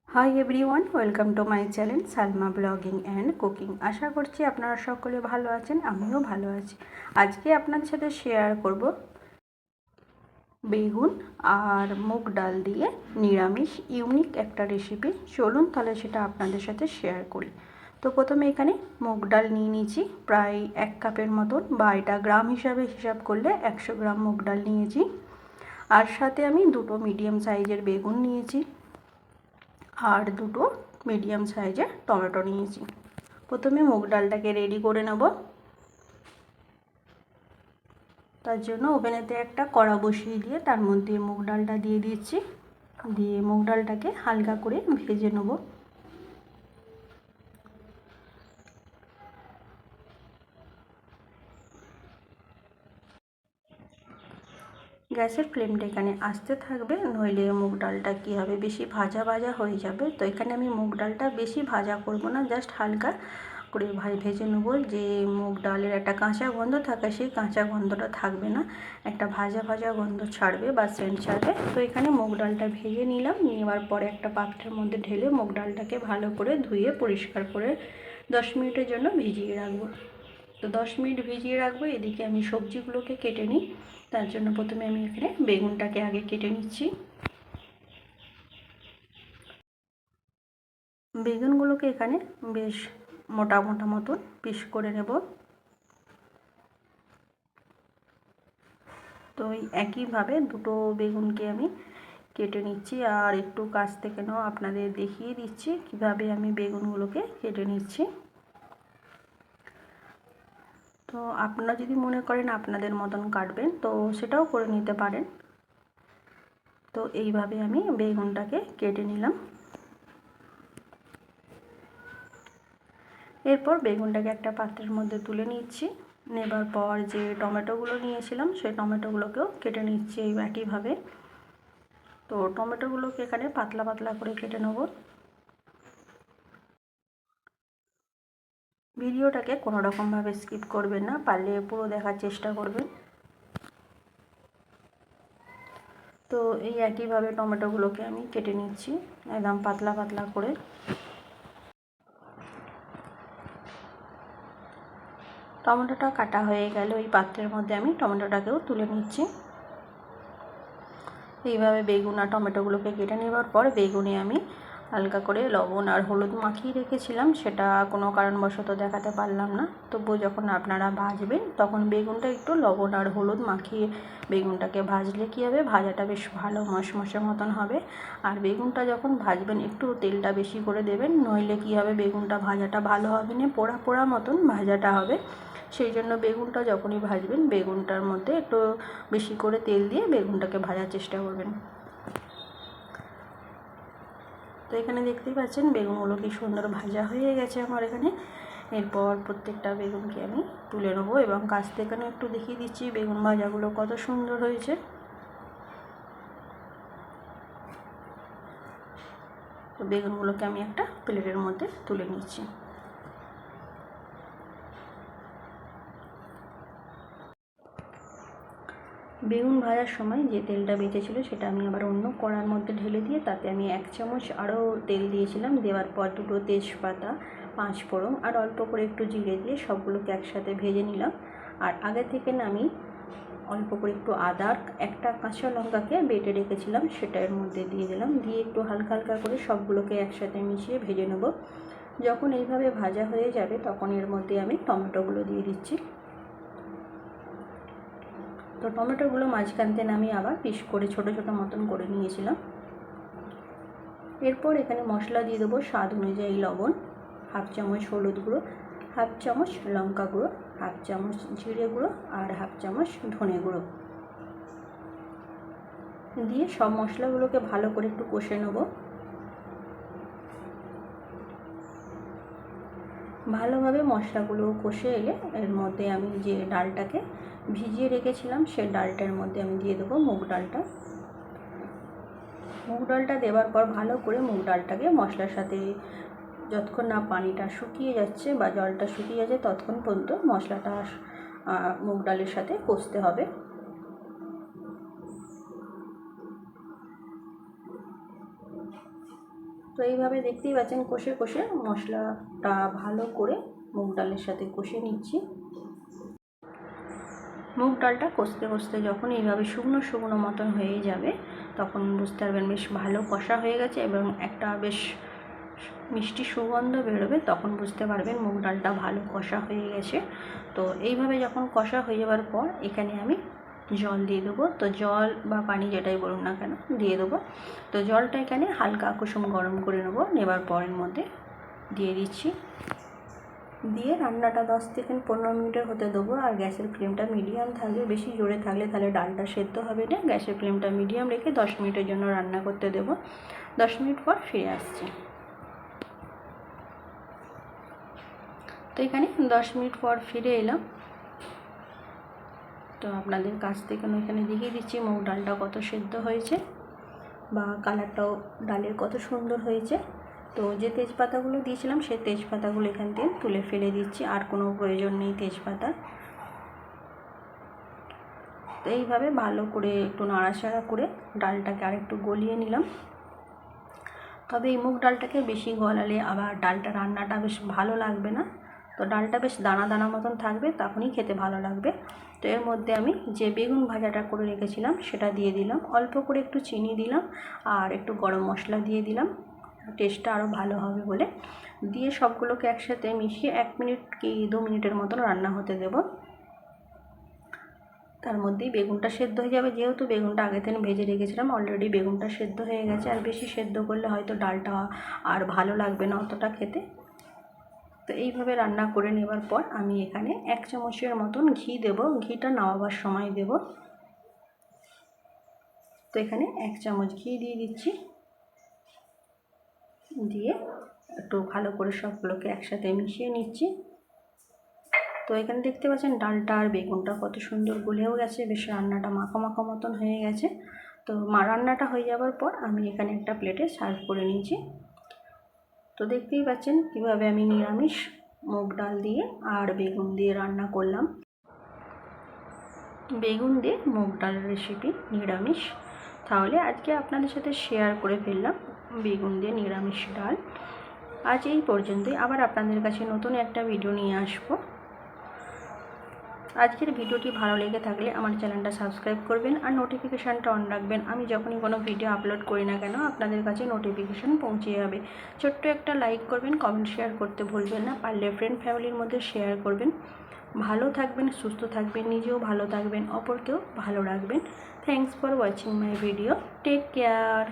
High everyone, welcome to my channel Salma blogging and cooking. আশা করছি আপনারা সকলে ভালো আছেন, আমিও ভালো আছি। আজকে আপনাদের সাথে শেয়ার করব বেগুন আর মুগ ডাল দিয়ে নিরামিষ ইউনিক একটা রেসিপি। চলুন তাহলে সেটা আপনাদের সাথে শেয়ার করি। তো প্রথমে এখানে মুগ ডাল নিয়ে নিয়েছি প্রায় 1 কাপের মতন, বা এটা গ্রাম হিসাবে হিসাব করলে 100 গ্রাম মুগ ডাল নিয়েছি। আর সাথে আমি দুটো মিডিয়াম সাইজের বেগুন নিয়েছি আর দুটো মিডিয়াম সাইজের টমেটো নিয়েছি। প্রথমে মুগ ডালটাকে রেডি করে নেব। তার জন্য ওভেনেতে একটা কড়া বসিয়ে দিয়ে তার মধ্যে মুগ ডালটা দিয়ে দিচ্ছি, দিয়ে মুগ ডালটাকে হালকা করে ভেজে নেব। গ্যাসের ফ্লেমটা এখানে আস্তে থাকবে, নইলে মুগ ডালটা কী হবে, বেশি ভাজা ভাজা হয়ে যাবে। তো এখানে আমি মুগ ডালটা বেশি ভাজা করব না, জাস্ট হালকা করে ভেজে নেবো। যে মুগ ডালের একটা কাঁচা গন্ধ থাকে, সেই কাঁচা গন্ধটা থাকবে না, একটা ভাজা ভাজা গন্ধ ছাড়বে বা সেন্ট ছাড়বে। তো এখানে মুগ ডালটা ভেজে নিলাম, নেওয়ার পরে একটা পাত্রের মধ্যে ঢেলে মুগ ডালটাকে ভালো করে ধুয়ে পরিষ্কার করে 10 মিনিটের জন্য ভিজিয়ে রাখবো। তো 10 মিনিট ভিজিয়ে রাখবো। এদিকে আমি সবজিগুলোকে কেটে নিই। তার জন্য প্রথমে আমি এখানে বেগুনটাকে আগে কেটে নিচ্ছি। বেগুনগুলোকে এখানে বেশ মোটা মোটা মতন পিস করে নেব। তো এই একইভাবে দুটো বেগুনকে আমি কেটে নিচ্ছি, আর একটু কাছ থেকে নাও আপনাদের দেখিয়ে দিচ্ছি কিভাবে আমি বেগুনগুলোকে কেটে নিচ্ছি। তো আপনারা যদি মনে করেন আপনাদের মতন কাটবেন তো সেটাও করে নিতে পারেন। তো এইভাবে আমি বেগুনটাকে কেটে নিলাম। এরপর বেগুনটাকে একটা পাত্রের মধ্যে তুলে নিচ্ছি। নেবার পর যে টমেটোগুলো নিয়েছিলাম সেই টমেটোগুলোকেও কেটে নিচ্ছি এই একইভাবে। তো টমেটোগুলোকে এখানে পাতলা পাতলা করে কেটে নেব। ভিডিওটাকে কোনো রকমভাবে স্কিপ করবেন না, পারলে পুরো দেখার চেষ্টা করবেন। তো এই একইভাবে টমেটোগুলোকে আমি কেটে নিচ্ছি একদম পাতলা পাতলা করে। টমেটোটা কাটা হয়ে গেল, এই পাত্রের মধ্যে আমি টমেটোটাকেও তুলে নিচ্ছি। এইভাবে বেগুন আর টমেটোগুলোকে কেটে নেওয়ার পর বেগুনে আমি হালকা করে লবণ আর হলুদ মাখিয়ে রেখেছিলাম, সেটা কোনো কারণবশত দেখাতে পারলাম না। তবুও যখন আপনারা ভাজবেন তখন বেগুনটা একটু লবণ আর হলুদ মাখিয়ে বেগুনটাকে ভাজলে কী হবে, ভাজাটা বেশ ভালো মশমশে মতন হবে। আর বেগুনটা যখন ভাজবেন একটু তেলটা বেশি করে দেবেন, নইলে কী হবে, বেগুনটা ভাজাটা ভালো হবে না, পোড়া পোড়া মতন ভাজাটা হবে। সেই জন্য বেগুনটা যখনই ভাজবেন বেগুনটার মধ্যে একটু বেশি করে তেল দিয়ে বেগুনটাকে ভাজার চেষ্টা করবেন। তো এখানে দেখতেই পাচ্ছেন বেগুনগুলো কি সুন্দর ভাজা হয়ে গেছে আমার এখানে। এরপর প্রত্যেকটা বেগুনকে আমি তুলে নেবো এবং কাছ থেকে একটু দেখিয়ে দিচ্ছি বেগুন ভাজাগুলো কত সুন্দর হয়েছে। তো বেগুনগুলোকে আমি একটা প্লেটের মধ্যে তুলে নিচ্ছি। বেগুন ভাজার সময় যে তেলটা বেঁচেছিলো সেটা আমি আবার অন্য কড়ার মধ্যে ঢেলে দিয়ে তাতে আমি 1 চামচ আরও তেল দিয়েছিলাম। দেওয়ার পর দুটো তেজপাতা, 5 ফোড়ন আর অল্প করে একটু জিরে দিয়ে সবগুলোকে একসাথে ভেজে নিলাম। আর আগে থেকে আমি অল্প করে একটু আদা, একটা কাঁচা লঙ্কাকে বেটে রেখেছিলাম সেটা এর মধ্যে দিয়ে দিলাম, দিয়ে একটু হালকা হালকা করে সবগুলোকে একসাথে মিশিয়ে ভেজে নেব। যখন এইভাবে ভাজা হয়ে যাবে তখন এর মধ্যে আমি টমেটোগুলো দিয়ে দিচ্ছি। তো টমেটোগুলো মাঝখান থেকে আমি আবার পিস করে ছোটো ছোটো মতন করে নিয়েছিলাম। এরপর এখানে মশলা দিয়ে দেবো স্বাদ অনুযায়ী লবণ, 1/2 চামচ হলুদ গুঁড়ো, 1/2 চামচ লঙ্কা গুঁড়ো, 1/2 চামচ জিরে গুঁড়ো আর 1/2 চামচ ধনে গুঁড়ো দিয়ে সব মশলাগুলোকে ভালো করে একটু কষে নেব। ভালোভাবে মশলাগুলো কষে এলে এর মধ্যে আমি যে ডালটাকে ভিজিয়ে রেখেছিলাম সেই ডালটার মধ্যে আমি দিয়ে দেবো মুগ ডালটা। মুগ ডালটা দেওয়ার পর ভালো করে মুগ ডালটাকে মশলার সাথে যতক্ষণ না পানিটা শুকিয়ে যাচ্ছে বা জলটা শুকিয়ে যাচ্ছে ততক্ষণ পর্যন্ত মশলাটা মুগ ডালের সাথে কষতে হবে। তো এইভাবে দেখতেই পাচ্ছেন কষে কষে মশলাটা ভালো করে মুগ ডালের সাথে কষে নিচ্ছি। মুগ ডালটা কষতে কষতে যখন এইভাবে শুকনো শুকনো মতন হয়ে যাবে তখন বুঝতে পারবেন বেশ ভালো কষা হয়ে গেছে এবং একটা বেশ মিষ্টি সুগন্ধ বেরোবে, তখন বুঝতে পারবেন মুগ ডালটা ভালো কষা হয়ে গেছে। তো এইভাবে যখন কষা হয়ে যাওয়ার পর এখানে আমি জল দিয়ে দেবো। তো জল বা পানি যেটাই বলুন না কেন দিয়ে দেবো। তো জলটা এখানে হালকা কুসুম গরম করে নেবার পরের মধ্যে দিয়ে দিচ্ছি। দিয়ে রান্নাটা 10 থেকে 15 মিনিটের হতে দেবো। আর গ্যাসের ফ্লেমটা মিডিয়াম থাকবে, বেশি জোরে থাকলে তাহলে ডালটা সেদ্ধ হবে না। গ্যাসের ফ্লেমটা মিডিয়াম রেখে 10 মিনিটের জন্য রান্না করতে দেবো। 10 মিনিট পর ফিরে আসছি। তো এখানে 10 মিনিট পর ফিরে এলাম। তো আপনাদের কাছ থেকে আমি এখানে দেখিয়ে দিচ্ছি মুগ ডালটা কত সেদ্ধ হয়েছে বা কালারটাও ডালের কত সুন্দর হয়েছে। তো যে তেজপাতাগুলো দিয়েছিলাম সেই তেজপাতাগুলো এখান থেকে তুলে ফেলে দিচ্ছি, আর কোনো প্রয়োজন নেই তেজপাতা। তো এইভাবে ভালো করে একটু নাড়াচাড়া করে ডালটাকে আরেকটু গলিয়ে নিলাম। তবে এই মুগ ডালটাকে বেশি গলালে আবার ডালটা রান্নাটা বেশ ভালো লাগবে না। তো ডালটা বেশ দানা দানা মতন থাকবে, তখনই খেতে ভালো লাগবে। তো এর মধ্যে আমি যে বেগুন ভাজাটা করে রেখেছিলাম সেটা দিয়ে দিলাম, অল্প করে একটু চিনি দিলাম আর একটু গরম মশলা দিয়ে দিলাম, টেস্টটা আরও ভালো হবে বলে। দিয়ে সবগুলোকে একসাথে মিশিয়ে 1 মিনিট কি 2 মিনিটের মতন রান্না হতে দেব। তার মধ্যেই বেগুনটা সেদ্ধ হয়ে যাবে, যেহেতু বেগুনটা আগে থেকে ভেজে রেখেছিলাম অলরেডি বেগুনটা সেদ্ধ হয়ে গেছে। আর বেশি সেদ্ধ করলে হয়তো ডালটা আর ভালো লাগবে না অতটা খেতে। তো এইভাবে রান্না করে নেবার পর আমি এখানে 1 চামচের মতন ঘি দেব, ঘিটা নামাবার সময় দেব। তো এখানে 1 চামচ ঘি দিয়ে দিচ্ছি, দিয়ে একটু ভালো করে সবগুলোকে একসাথে মিশিয়ে নিচ্ছি। তো এখানে দেখতে পাচ্ছেন ডালটা আর বেগুনটা কত সুন্দর গলেও গেছে, বেশ রান্নাটা মাখো মাখো মতন হয়ে গেছে। তো রান্নাটা হয়ে যাওয়ার পর আমি এখানে একটা প্লেটে সার্ভ করে নিয়েছি। তো দেখতেই পাচ্ছেন কীভাবে আমি নিরামিষ মুগ ডাল দিয়ে আর বেগুন দিয়ে রান্না করলাম। বেগুন দিয়ে মুগ ডাল রেসিপি নিরামিষ। তাহলে আজকে আপনাদের সাথে শেয়ার করে ফেললাম বেগুন দিয়ে নিরামিষ ডাল। আজ এই পর্যন্তই, আবার আপনাদের কাছে নতুন একটা ভিডিও নিয়ে আসবো। আজকের ভিডিওটি ভালো লেগে থাকলে আমার চ্যানেলটা সাবস্ক্রাইব করবেন আর নোটিফিকেশানটা অন রাখবেন। আমি যখনই কোনো ভিডিও আপলোড করি না কেন আপনাদের কাছে নোটিফিকেশান পৌঁছে যাবে। ছোট্ট একটা লাইক করবেন, কমেন্ট শেয়ার করতে ভুলবেন না, পারলে ফ্রেন্ড ফ্যামিলির মধ্যে শেয়ার করবেন। ভালো থাকবেন, সুস্থ থাকবেন, নিজেও ভালো থাকবেন, অপরকেও ভালো রাখবেন। Thanks for watching my video. Take care.